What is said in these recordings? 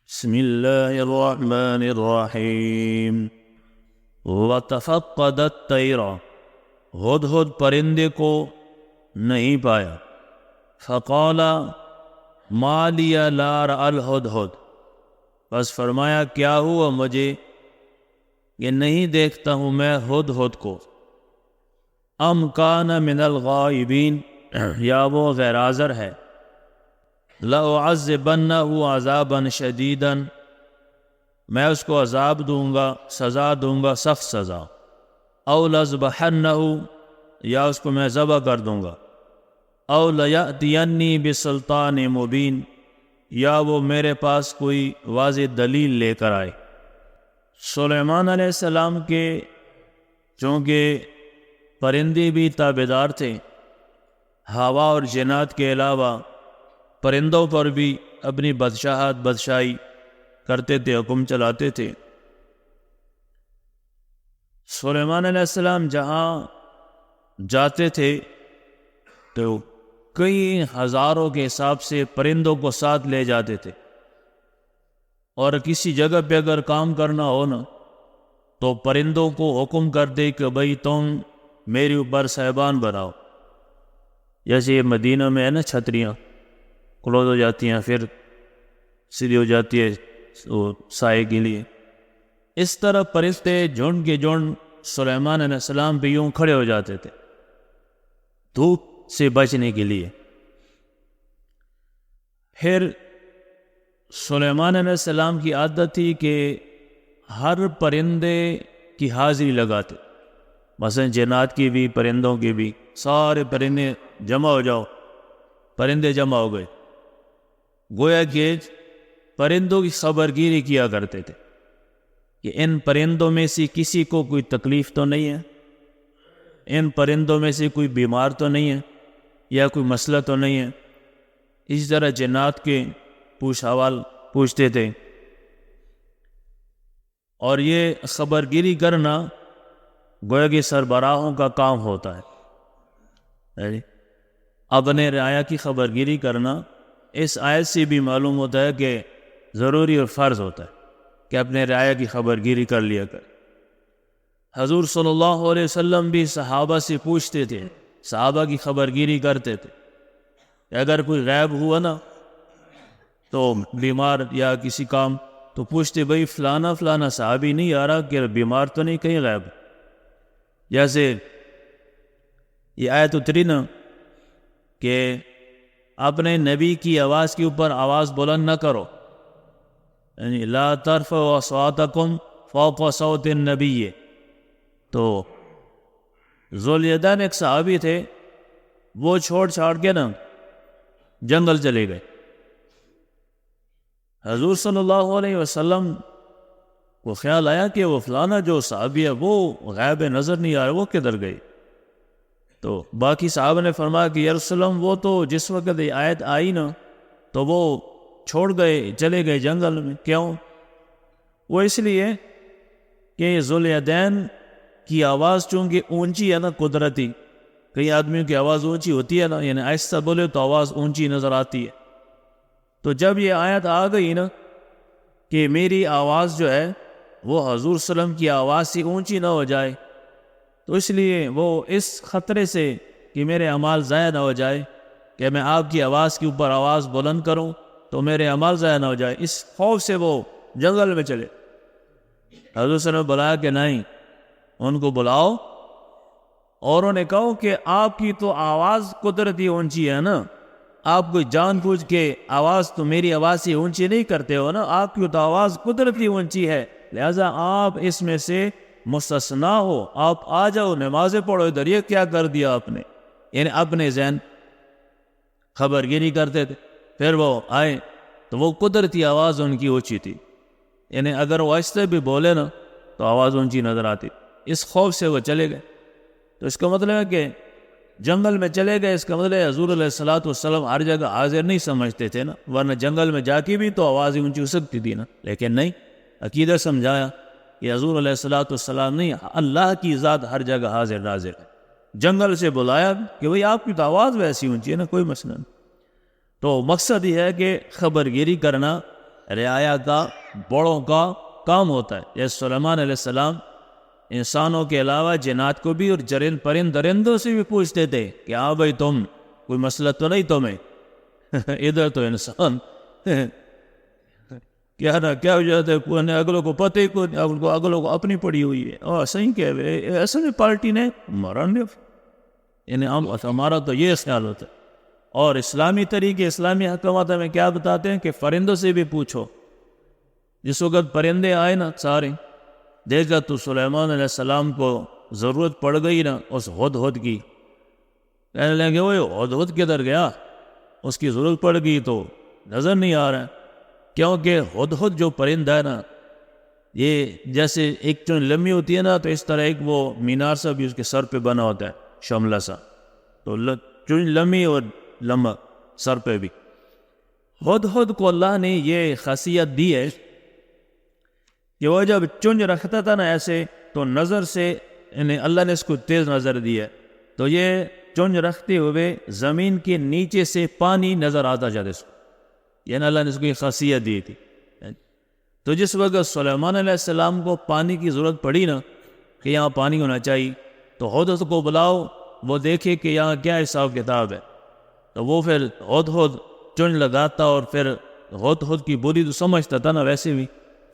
بسم اللہ الرحمن الرحیم وَتَفَقَّدَ الطَّيْرَ ہدہد پرندے کو نہیں پایا. فَقَالَ مَا لِيَ لَا رَأَى الْهُدْهُدْ بس فرمایا کیا ہوا مجھے کہ نہیں دیکھتا ہوں میں ہدہد کو. ام کان من الغائبین یا وہ غیر حاضر ہے. لَأُعَذِّبَنَّهُ عَذَابًا شَدِيدًا میں اس کو عذاب دوں گا، سزا دوں گا، سخت سزا. او لَأَذْبَحَنَّهُ یا اس کو میں ذبح کر دوں گا. او لَيَأْتِيَنِّي بِسُلْطَانٍ مُبِينٍ یا وہ میرے پاس کوئی واضح دلیل لے کر آئے. سلیمان علیہ السلام کے چونکہ پرندے بھی تابعدار تھے، ہوا اور جنات کے علاوہ پرندوں پر بھی اپنی بادشاہی کرتے تھے، حکم چلاتے تھے. سلیمان علیہ السلام جہاں جاتے تھے تو کئی ہزاروں کے حساب سے پرندوں کو ساتھ لے جاتے تھے، اور کسی جگہ پہ اگر کام کرنا ہو نا تو پرندوں کو حکم کر دے کہ بھئی تم میرے اوپر صاحبان بناؤ. جیسے یہ مدینہ میں ہے نا، چھتریاں کلوز ہو جاتی ہیں پھر سیدھی ہو جاتی ہے سائے کے لیے. اس طرح پرندے جھنڈ کے جھنڈ سلیمان علیہ السلام پہ یوں کھڑے ہو جاتے تھے دھوپ سے بچنے کے لیے. پھر سلیمان علیہ السلام کی عادت تھی کہ ہر پرندے کی حاضری لگاتے، مثلا جنات کی بھی پرندوں کی بھی. سارے پرندے جمع ہو جاؤ، پرندے جمع ہو گئے. گویا کہ پرندوں کی خبرگیری کیا کرتے تھے کہ ان پرندوں میں سے کسی کو کوئی تکلیف تو نہیں ہے، ان پرندوں میں سے کوئی بیمار تو نہیں ہے، یا کوئی مسئلہ تو نہیں ہے. اسی طرح جنات کے پوچھ حوال پوچھتے تھے. اور یہ خبرگیری کرنا گویا کہ سربراہوں کا کام ہوتا ہے. اپنے رعایا کی خبرگیری کرنا اس آیت سے بھی معلوم ہوتا ہے کہ ضروری اور فرض ہوتا ہے کہ اپنے رعایا کی خبرگیری کر لیا کر. حضور صلی اللہ علیہ وسلم بھی صحابہ سے پوچھتے تھے، صحابہ کی خبرگیری کرتے تھے. اگر کوئی غائب ہوا نا تو بیمار یا کسی کام تو پوچھتے بھئی فلانا فلانا صحابی نہیں آ رہا کہ بیمار تو نہیں، کہیں غائب. جیسے یہ آیت اتری نا کہ اپنے نبی کی آواز کے اوپر آواز بلند نہ کرو، یعنی لا ترفعوا اصواتکم فوق صوت النبی. تو ذوالیدین ایک صحابی تھے، وہ چھاڑ کے نا جنگل چلے گئے. حضور صلی اللہ علیہ وسلم کو خیال آیا کہ وہ فلانا جو صحابی ہے وہ غائب نظر نہیں آ رہا، وہ کدھر گئے. تو باقی صحابہ نے فرمایا کہ یا رسول اللہ وہ تو جس وقت یہ آیت آئی نا تو وہ چھوڑ گئے، چلے گئے جنگل میں. کیوں؟ وہ اس لیے کہ ذوالیدین کی آواز چونکہ اونچی ہے نا، قدرتی کئی آدمیوں کی آواز اونچی ہوتی ہے نا، یعنی آہستہ بولے تو آواز اونچی نظر آتی ہے. تو جب یہ آیت آ گئی نا کہ میری آواز جو ہے وہ حضور صلی اللہ علیہ وسلم کی آواز سے اونچی نہ ہو جائے، تو اس لیے وہ اس خطرے سے کہ میرے اعمال ضائع نہ ہو جائے کہ میں آپ کی آواز کے اوپر آواز بلند کروں تو میرے اعمال ضائع نہ ہو جائے، اس خوف سے وہ جنگل میں چلے. حضور صلی اللہ علیہ وسلم نے بلایا کہ نہیں، ان کو بلاؤ اور انہوں نے کہا کہ آپ کی تو آواز قدرتی اونچی ہے نا، آپ کو جان بوجھ کے آواز تو میری آواز سے اونچی نہیں کرتے ہو نا، آپ کی تو آواز قدرتی اونچی ہے، لہذا آپ اس میں سے مستثنا ہو، آپ آ جاؤ نمازیں پڑھو ادھر. یہ کیا کر دیا آپ نے؟ یعنی اپنے ذہن خبرگیری کرتے تھے. پھر وہ آئے تو وہ قدرتی آواز ان کی اونچی تھی، یعنی اگر وہ آہستہ بھی بولے نا تو آواز اونچی نظر آتی. اس خوف سے وہ چلے گئے. تو اس کا مطلب ہے کہ جنگل میں چلے گئے، اس کا مطلب ہے حضور علیہ الصلوۃ والسلام ہر جگہ حاضر نہیں سمجھتے تھے نا، ورنہ جنگل میں جا کے بھی تو آواز اونچی ہو سکتی تھی نا. لیکن نہیں، عقیدہ سمجھایا کہ حضور علیہ الصلوۃ والسلام نہیں، اللہ کی ذات ہر جگہ حاضر ناظر ہے. جنگل سے بلایا کہ بھئی آپ کی تو آواز ویسی اونچی ہے نا، کوئی مسئلہ نہیں. تو مقصد یہ ہے کہ خبرگیری کرنا رعایا کا، بڑوں کا کام ہوتا ہے. جیسے سلیمان علیہ السلام انسانوں کے علاوہ جنات کو بھی اور درندوں سے بھی پوچھتے تھے کہ ہاں بھائی تم کوئی مسئلہ تو نہیں تمہیں؟ ادھر تو انسان کیا نہ کیا ہو جاتا ہے، اگلوں کو پتہ ہی کو، اگلوں کو اپنی پڑی ہوئی ہے. اور صحیح کہہ رہے ایسے میں پارٹی نے یعنی ہمارا تو یہ خیال ہوتا ہے. اور اسلامی طریقے، اسلامی حکمات ہمیں کیا بتاتے ہیں کہ فرندوں سے بھی پوچھو. جس وقت پرندے آئے نا سارے، دیکھا تو سلیمان علیہ السلام کو ضرورت پڑ گئی نا اس ہدہد کی. کہنے لگے وہ ہدہد کدھر گیا؟ اس کی ضرورت پڑ گئی تو نظر نہیں آ رہا ہے. کیونکہ ہدہد جو پرندہ ہے نا، یہ جیسے ایک چون لمبی ہوتی ہے نا، تو اس طرح ایک وہ مینار سا بھی اس کے سر پہ بنا ہوتا ہے، شملہ سا. تو چون لمبی اور لمبا سر پہ بھی. ہدہد کو اللہ نے یہ خاصیت دی ہے کہ وہ جب چونج رکھتا تھا نا ایسے، تو نظر سے یعنی اللہ نے اس کو تیز نظر دی ہے، تو یہ چونج رکھتے ہوئے زمین کے نیچے سے پانی نظر آتا جاتا اس کو. یعنی اللہ نے اس کو یہ خاصیت دی تھی. تو جس وقت سلیمان علیہ السلام کو پانی کی ضرورت پڑی نا کہ یہاں پانی ہونا چاہیے، تو ہدہد کو بلاؤ، وہ دیکھے کہ یہاں کیا حساب کتاب ہے. تو وہ پھر ہدہد چونج لگاتا، اور پھر ہدہد کی بولی تو سمجھتا تھا نا، ویسے بھی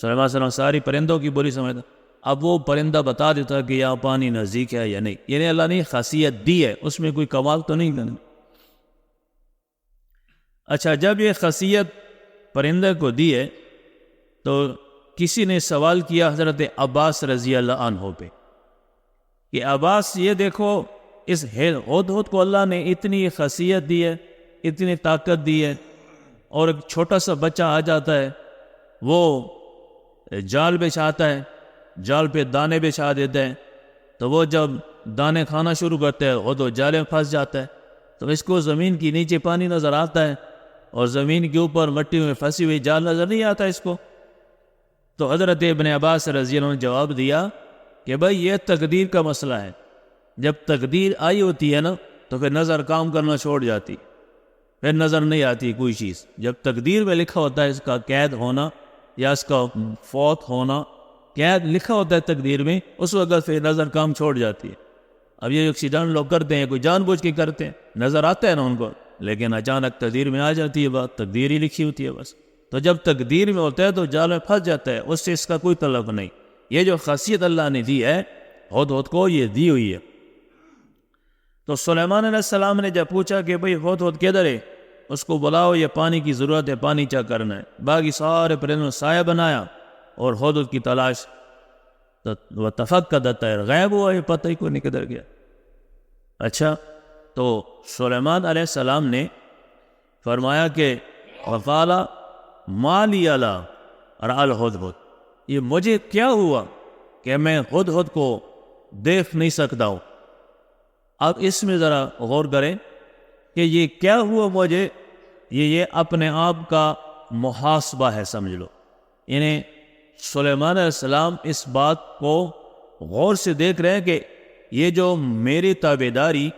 سلیمان علیہ السلام ساری پرندوں کی بولی سمجھتا. اب وہ پرندہ بتا دیتا کہ یہاں پانی نزدیک ہے یا نہیں. یعنی اللہ نے خاصیت دی ہے، اس میں کوئی کمال تو نہیں کرنا. اچھا، جب یہ خاصیت پرندے کو دی ہے تو کسی نے سوال کیا حضرت عباس رضی اللہ عنہ پہ کہ عباس یہ دیکھو، اس ہدہد کو اللہ نے اتنی خاصیت دی ہے، اتنی طاقت دی ہے، اور ایک چھوٹا سا بچہ آ جاتا ہے، وہ جال بچھاتا ہے، جال پہ دانے بچھا دیتے ہیں، تو وہ جب دانے کھانا شروع کرتے ہیں ہدہد جال میں پھنس جاتا ہے. تو اس کو زمین کی نیچے پانی نظر آتا ہے، اور زمین کے اوپر مٹی میں پھنسی ہوئی جال نظر نہیں آتا اس کو. تو حضرت ابن عباس رضی اللہ عنہ نے جواب دیا کہ بھائی یہ تقدیر کا مسئلہ ہے. جب تقدیر آئی ہوتی ہے نا تو پھر نظر کام کرنا چھوڑ جاتی، پھر نظر نہیں آتی کوئی چیز. جب تقدیر میں لکھا ہوتا ہے اس کا قید ہونا یا اس کا فوت ہونا، قید لکھا ہوتا ہے تقدیر میں، اس وقت پھر نظر کام چھوڑ جاتی ہے. اب یہ ایکسیڈنٹ لوگ کرتے ہیں، کوئی جان بوجھ کے کرتے ہیں، نظر آتا ہے نا ان کو، لیکن اچانک تقدیر میں آ جاتی ہے بات، تقدیر ہی لکھی ہوتی ہے بس. تو جب تقدیر میں ہوتا ہے تو جال میں پھنس جاتا ہے، اس سے اس کا کوئی طلب نہیں. یہ جو خاصیت اللہ نے دی ہے ہدہد کو، یہ دی ہوئی ہے. تو سلیمان علیہ السلام نے جب پوچھا کہ بھئی ہدہد کدھر ہے، اس کو بلاؤ، یہ پانی کی ضرورت ہے، پانی چا کرنا ہے. باقی سارے پرندوں نے سایہ بنایا اور ہدہد کی تلاش. وہ تفقد الطیر، غائب ہوا، یہ پتہ ہی کوئی نہیں کدھر گیا. اچھا، تو سلیمان علیہ السلام نے فرمایا کہ وقال ما لی لا ارى الہدہد، یہ مجھے کیا ہوا کہ میں ہدہد کو دیکھ نہیں سکتا ہوں. اب اس میں ذرا غور کریں کہ یہ کیا ہوا مجھے، یہ اپنے آپ کا محاسبہ ہے سمجھ لو. یعنی سلیمان علیہ السلام اس بات کو غور سے دیکھ رہے ہیں کہ یہ جو میری تابعداری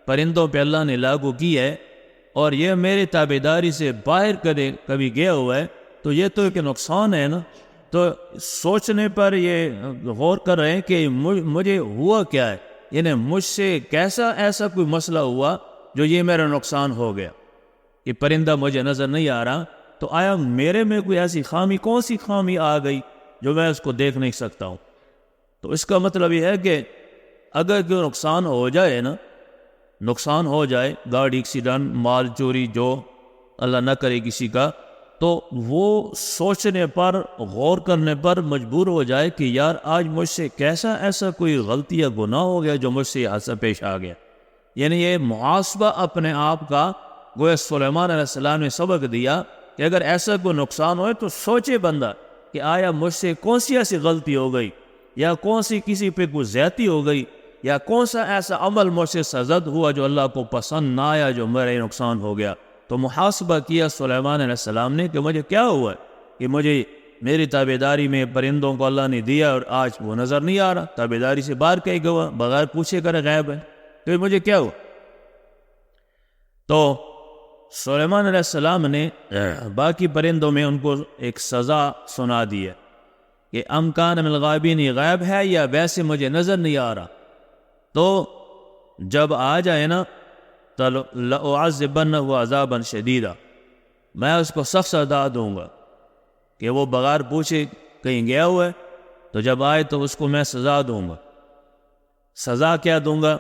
پرندوں پہ اللہ نے لاگو کی ہے، اور یہ میری تابعداری سے باہر کبھی گیا ہوا ہے، تو یہ تو ایک نقصان ہے نا. تو سوچنے پر یہ غور کر رہے ہیں کہ مجھے ہوا کیا ہے، یعنی مجھ سے کیسا ایسا کوئی مسئلہ ہوا جو یہ میرا نقصان ہو گیا. یہ پرندہ مجھے نظر نہیں آ رہا، تو آیا میرے میں کوئی ایسی خامی، کون سی خامی آ گئی جو میں اس کو دیکھ نہیں سکتا ہوں. تو اس کا مطلب یہ ہے کہ اگر کوئی نقصان ہو جائے نا، نقصان ہو جائے، گاڑی ایکسیڈنٹ، مال چوری، جو اللہ نہ کرے کسی کا، تو وہ سوچنے پر، غور کرنے پر مجبور ہو جائے کہ یار آج مجھ سے کیسا ایسا کوئی غلطی یا گناہ ہو گیا جو مجھ سے حادثہ پیش آ گیا. یعنی یہ محاسبہ اپنے آپ کا گویا سلیمان علیہ السلام نے سبق دیا کہ اگر ایسا کوئی نقصان ہوئے تو سوچے بندہ کہ آیا مجھ سے کون سی ایسی غلطی ہو گئی، یا کون سی کسی پہ کوئی زیادتی ہو گئی، یا کون سا ایسا عمل مجھ سے سرزد ہوا جو اللہ کو پسند نہ آیا، جو میرا نقصان ہو گیا. تو محاسبہ کیا سلیمان علیہ السلام نے کہ مجھے کیا ہوا ہے کہ مجھے میری تابعداری میں پرندوں کو اللہ نے دیا اور آج وہ نظر نہیں آ رہا، تابعداری سے باہر کہیں گوا، بغیر پوچھے کرے غائب ہے، تو مجھے کیا ہوا. تو سلیمان علیہ السلام نے باقی پرندوں میں ان کو ایک سزا سنا دی ہے کہ ام کان من الغائبین، یہ غائب ہے یا ویسے مجھے نظر نہیں آ رہا، تو جب آ جائے نا تو لأعذبنہ عذابا شدیدا، میں اس کو سخت سزا دوں گا کہ وہ بغیر پوچھے کہیں گیا ہوا ہے، تو جب آئے تو اس کو میں سزا دوں گا۔ سزا کیا دوں گا؟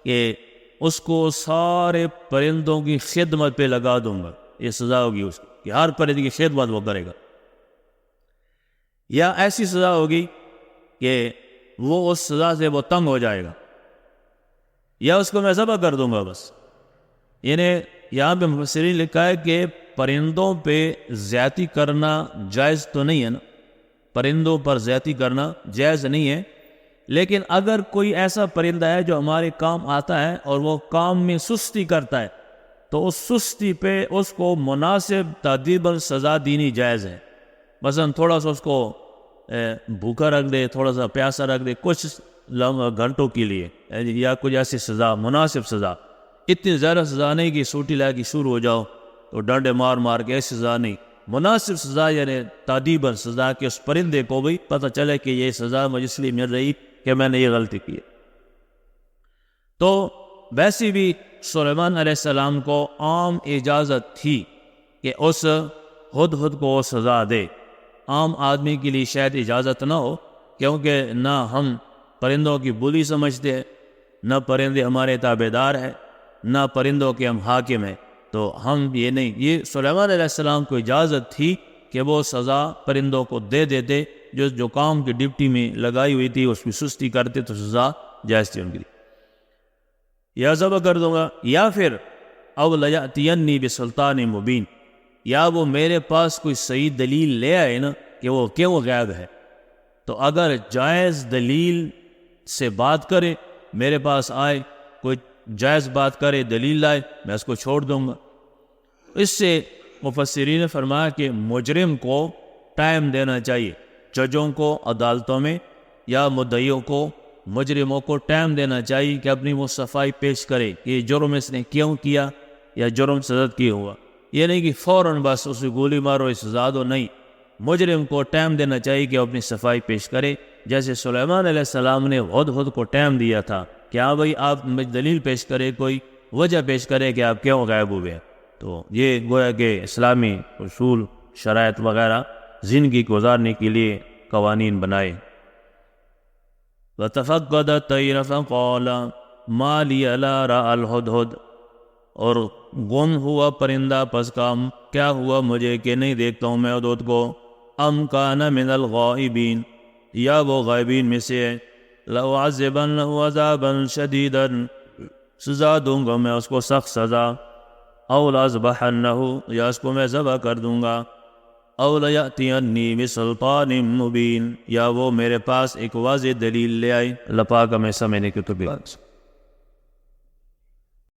کہ اس کو سارے پرندوں کی خدمت پہ لگا دوں گا، یہ سزا ہوگی اس کو کہ ہر پرندے کی خدمت وہ کرے گا۔ یا ایسی سزا ہوگی کہ وہ اس سزا سے وہ تنگ ہو جائے گا، یا اس کو میں ذبح کر دوں گا بس۔ یعنی یہاں پہ مفسرین لکھا ہے کہ پرندوں پہ زیادتی کرنا جائز تو نہیں ہے نا، پرندوں پر زیادتی کرنا جائز نہیں ہے، لیکن اگر کوئی ایسا پرندہ ہے جو ہمارے کام آتا ہے اور وہ کام میں سستی کرتا ہے تو اس سستی پہ اس کو مناسب تادیباً سزا دینی جائز ہے۔ مثلا تھوڑا سا اس کو بھوکا رکھ دے، تھوڑا سا پیاسا رکھ دے کچھ گھنٹوں کے لیے، یا کچھ ایسی سزا، مناسب سزا، اتنی زیادہ سزا نہیں کہ سوٹی لا کے شروع ہو جاؤ تو ڈانڈے مار مار کے، ایسی سزا نہیں، مناسب سزا یعنی تادیباً سزا کہ اس پرندے کو بھی پتہ چلے کہ یہ سزا مجھے اس لیے مل رہی کہ میں نے یہ غلطی کی ہے۔ تو ویسے بھی سلیمان علیہ السلام کو عام اجازت تھی کہ اس ہدہد کو سزا دے، عام آدمی کے لیے شاید اجازت نہ ہو، کیونکہ نہ ہم پرندوں کی بولی سمجھتے ہیں، نہ پرندے ہمارے تابع دار ہیں، نہ پرندوں کے ہم حاکم ہیں، تو ہم یہ نہیں، یہ سلیمان علیہ السلام کو اجازت تھی کہ وہ سزا پرندوں کو دے دیتے، جو کام کی ڈپٹی میں لگائی ہوئی تھی اس کی سستی کرتے تو سزا جائز تھی ان کے لیے۔ یا ذبح کر دوں گا، یا پھر او لیأتینی بسلطان مبین، یا وہ میرے پاس کوئی صحیح دلیل لے آئے نا کہ وہ کیوں غائب ہے، تو اگر جائز دلیل سے بات کرے، میرے پاس آئے کوئی جائز بات کرے، دلیل لائے، میں اس کو چھوڑ دوں گا۔ اس سے مفسرین نے فرمایا کہ مجرم کو ٹائم دینا چاہیے، ججوں کو عدالتوں میں یا مدعیوں کو، مجرموں کو ٹائم دینا چاہیے کہ اپنی وہ صفائی پیش کرے کہ یہ جرم اس نے کیوں کیا یا جرم سے زد کیا ہوا، یہ نہیں کہ فوراً بس اسے گولی مارو اس سزا دو، نہیں، مجرم کو ٹائم دینا چاہیے کہ اپنی صفائی پیش کرے، جیسے سلیمان علیہ السلام نے ہدہد کو ٹائم دیا تھا کہ ہاں بھائی آپ دلیل پیش کرے، کوئی وجہ پیش کرے کہ آپ کیوں غائب ہوئے۔ تو یہ گویا کہ اسلامی اصول، شرائط وغیرہ زندگی گزارنے کے لیے قوانین بنائے۔ وَتَفَقَّدَ الطَّيْرَ فَقَالَ مَا لِيَ لَا رَأَى الْهُدْهُدْ، اور گم ہوا پرندہ پس کام کیا ہوا مجھے کہ نہیں دیکھتا ہوں میں ہدہد کو، ام کان من الغائبین، یا وہ غائبین میں سے ہے، لَأُعَذِّبَنَّهُ عَذَابًا شَدِيدًا، سزا دوں گا میں اس کو سخت سزا، او لَأَذْبَحَنَّهُ، یا اس کو میں ذبح کر دوں گا، او لَيَأْتِيَنِّي بِسُلْطَانٍ مُبِينٍ، یا وہ میرے پاس ایک واضح دلیل لے آئی۔ اللہ پاک ہمیں سمجھنے کی توفیق۔